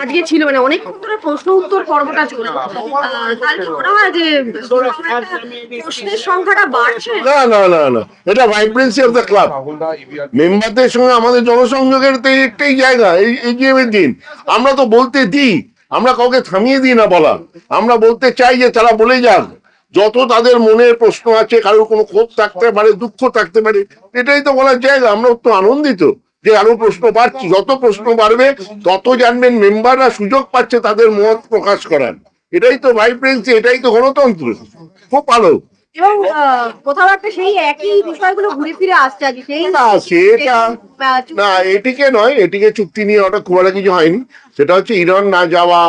আজকে ছিল মানে অনেকক্ষণ ধরে প্রশ্ন উত্তর পর্বটা চলছে, তার কি মনে হয় যে প্রশ্নের সংখ্যাটা বাড়ছে? না না না না, এটা ভাইব্রেন্সি অফ দ্য ক্লাব। মেম্বারদের সঙ্গে আমাদের জনসংযোগের তো একটাই জায়গা, এই এজিএম এর দিন। আমরা তো বলতে দিই, আমরা কাউকে থামিয়ে দিই না বলা। আমরা বলতে চাই যে তারা বলে যান যত তাদের মনের প্রশ্ন আছে, কারোর কোনো ক্ষোভ থাকতে পারে, দুঃখ থাকতে পারে, এটাই তো বলার জায়গা। আমরা তো আনন্দিত যে আরো প্রশ্ন বাড়ছে, যত প্রশ্ন বাড়বে তত জানবেন মেম্বাররা সুযোগ পাচ্ছে তাদের মত প্রকাশ করার। এটাই তো ভাইব্রেন্সি, এটাই তো গণতন্ত্র। খুব ভালো। এবং কোথাও একটা সেই একই বিষয়গুলো ঘুরে ফিরে আসছে আজকে সেই না সেটা না, এটিকে নয়, এটিকে চুক্তি নিয়ে ওটা খুব একটা কিছু হয়নি। সেটা হচ্ছে ইরান না যাওয়া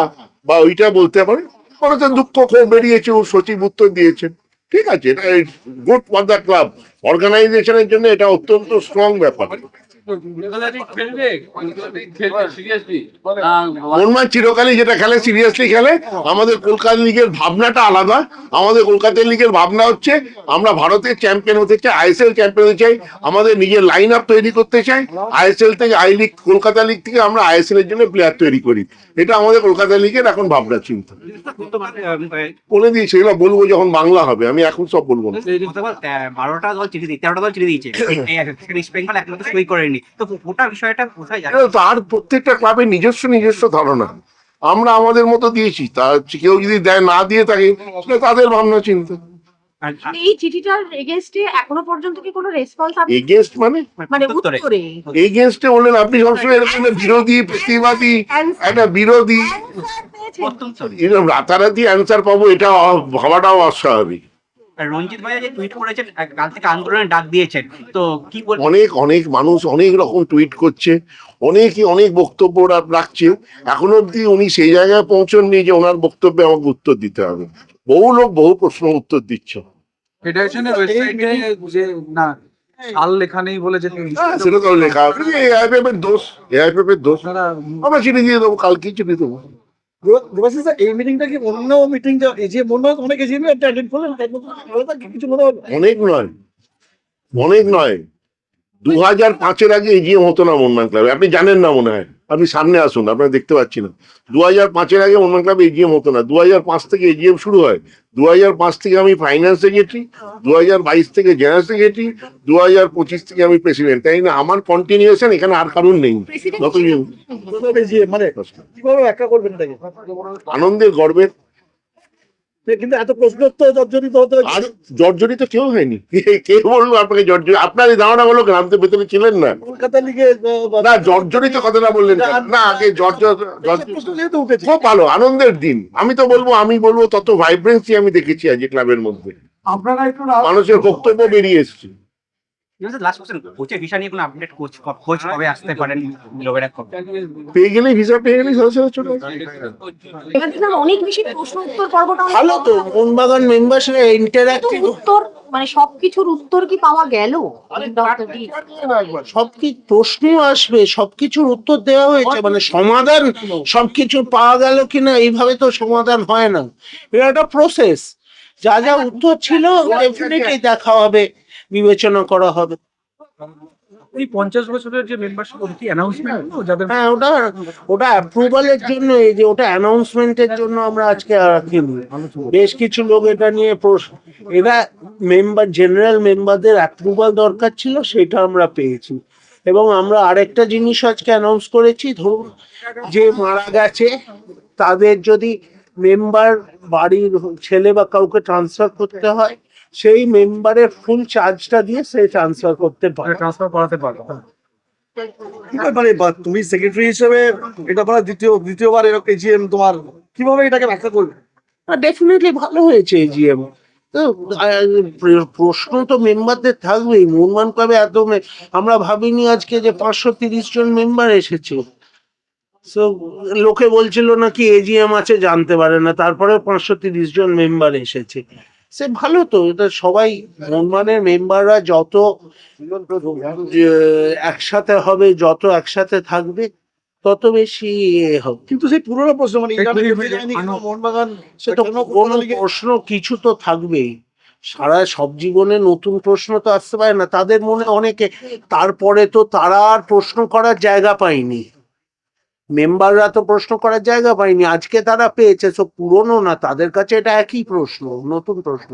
বা ওইটা বলতে পারে মানুষের দুঃখ খুব বেরিয়েছে, ও সচিব উত্তর দিয়েছেন, ঠিক আছে। এটা গুড ফর দ্য ক্লাব, অর্গানাইজেশনের জন্য এটা অত্যন্ত স্ট্রং ব্যাপার। মোহনবাগান চিরকালই যেটা খেলে সিরিয়াসলি খেলে। আমাদের কলকাতা লিগের ভাবনাটা আলাদা। আমাদের কলকাতা লিগের ভাবনা হচ্ছে আমরা ভারতের চ্যাম্পিয়ন হতে চাই, আইএসএল চ্যাম্পিয়ন হতে চাই, আমাদের নিজের লাইন আপ তৈরি করতে চাই। আইএসএল থেকে আই লিগ, কলকাতা লিগ থেকে আমরা আইএসএল এর জন্য প্লেয়ার তৈরি করি। এটা আমাদের কলকাতা লিগের এখন ভাবনা চিন্তা। বলে দিয়েছি, এগুলো বলবো যখন বাংলা হবে, আমি এখন সব বলবো না। 12টা দল চিঠি দিই, 13টা দল চিঠি দিয়েছে, ইস্ট বেঙ্গল একমাত্র সই করেনি। তো গোটা বিষয়টা কোথায় যায়? তার প্রত্যেকটা ক্লাবের নিজস্ব নিজস্ব ধারণা, আমরা আমাদের মতো দিয়েছি। তার কেউ যদি দেয়, না দিয়ে থাকে, সেটা তাদের ভাবনা চিন্তা। এই চিঠিটার এগেইনস্টে এখনো পর্যন্ত কি কোনো রেসপন্স আপনি এগেনস্ট মানে উত্তরে এগেনস্টে বললেন আপনি সবসময় এরকম বিরোধী, প্রতিবাদী, একটা বিরোধী, এরকম রাতারাতি অ্যান্সার পাবো, এটা ভাবাটাও অস্বাভাবিক। রঞ্জিত ভাইয়া যে টুইট করেছেন, কাল থেকে আন্দোলনের ডাক দিয়েছেন, তো কি বলবেন? অনেক অনেক মানুষ অনেক রকম টুইট করছে, অনেকে অনেক বক্তব্য রাখছে। এখন অব্দি উনি সেই জায়গায় পৌঁছননি যে ওনার বক্তব্যে আমাকে উত্তর দিতে হবে। বহু লোক বহু প্রশ্ন উত্তর দিচ্ছে। ফেডারেশনের ওয়েবসাইটে যে না সাল লেখা নেই বলে যে সেটা তো লেখা হবে, এআইএফএফ এর দোষ, এআইএফএফ এর দোষ। আমরা চিঠি দিয়ে দেবো, কালকেই চিঠি দেবো। এই মিটিংটা কি অন্য মিটিং যে মনে হয় অনেক এজিএম অ্যাটেন্ড করলেন, কিছু মনে হলো? অনেক নয়, অনেক নয়। 2005-এর আগে এজিএম হতো না মোহনবাগান ক্লাবে, আপনি জানেন না মনে হয়। আপনি সামনে আসুন, আপনারা দেখতে পাচ্ছি না। 2005-এর আগে মোহনবাগান ক্লাবে এজিএম হতো না। 2005 থেকে এজিএম শুরু হয়। 2005 থেকে আমি ফাইন্যান্স সেক্রেটারি, 2022 থেকে জেনারেল সেক্রেটারি, 2025 থেকে আমি প্রেসিডেন্ট। তাই না, আমার কন্টিনিউশন এখানে আর কারণ নেই। মানে কিভাবে ব্যাখ্যা করবেন এটাকে? আনন্দের, গর্বের। কিন্তু এত প্রশ্ন তো জর্জরিত হতে আর জর্জরিত কেউ হয়নি। কে বললো আপনাকে জর্জরিত? আপনার এই ধারণা হলো কেন? আপনি ভেতরে ছিলেন না। কলকাতা লিগে না, জর্জরিত কথাটা বললেন না আগে। খুব ভালো, আনন্দের দিন। আমি বলবো তত ভাইব্রেন্সি আমি দেখেছি আজ ক্লাবের মধ্যে। আপনারা একটু মানুষের বক্তব্য বেরিয়ে এসছে। লাস্ট কোশ্চেন, কোচের ভিসা নিয়ে কোনো আপডেট, কোচ কবে আসতে পারেন? পেয়ে গেলেই ভিসা পেয়ে গেলেই সরাসরি চলে আসবে। এবার দেখলাম অনেক বেশি প্রশ্ন উত্তর পর্বটা ভালো তো, মোহনবাগান মেম্বারশিপ ইন্টারঅ্যাক্টিভ। উত্তর মানে সবকিছুর উত্তর কি পাওয়া গেল? সবকিছু প্রশ্ন আসবে, সবকিছুর উত্তর দেওয়া হয়েছে, মানে সমাধান সবকিছু পাওয়া গেল কিনা এইভাবে তো সমাধান হয় না। এটা একটা প্রসেস। যা যা উত্তর ছিল ডেফিনেটলি দেখা হবে, বিবেচনা করা হবে। এই 50 বছরের যে মেম্বারশিপ কি অ্যানাউন্সমেন্ট হলো যাদের? হ্যাঁ, ওটা অ্যাপ্রুভালের জন্য, এই যে ওটা অ্যানাউন্সমেন্টের জন্য আমরা আজকে রাখিনি। বেশ কিছু লোক এটা নিয়ে এরা মেম্বার, জেনারেল মেম্বারদের অ্যাপ্রুভাল দরকার ছিল, সেটা আমরা পেয়েছি। এবং আমরা আরেকটা জিনিস আজকে অ্যানাউন্স করেছি, ধরুন যে মারা গেছে তাদের যদি মেম্বার বাড়ির ছেলে বা কাউকে ট্রান্সফার করতে হয়, সেই মেম্বারের ফুল চার্জটা দিয়ে সে ট্রান্সফার করতে পারে, ট্রান্সফার করাতে পারবে। মানে তুমি সেক্রেটারি হিসেবে এটা পরে দ্বিতীয়বার এরকম এজিএম, তোমার কিভাবে এটাকে ব্যাখ্যা করবে? ডেফিনেটলি ভালো হয়েছে এজিএম। তো প্রশ্ন তো মেম্বারদের থাকবেই। মোহনবাগান ক্লাবে আমরা ভাবিনি আজকে যে 530 জন মেম্বার এসেছে। তো লোকে বলছিল নাকি এজিএম আছে, জানতে পারে না, তারপরে 530 জন মেম্বার এসেছে। সে ভালো তো, এটা সবাই মোহনবাগানের মেম্বাররা যত একসাথে হবে, যত একসাথে থাকবে, তত বেশি হবে। কিন্তু সেই পুরোনো প্রশ্ন, মানে মোহনবাগান সে তো কোনো প্রশ্ন কিছু তো থাকবেই। সারা সব জীবনে নতুন প্রশ্ন তো আসতে পারে না তাদের মনে। অনেকে তারপরে তো তারা আর প্রশ্ন করার জায়গা পায়নি। মেম্বাররা তো প্রশ্ন করার জায়গা পায়নি, আজকে তারা পেয়েছে, সব পুরনো না, তাদের কাছে এটা একই প্রশ্ন, নতুন প্রশ্ন।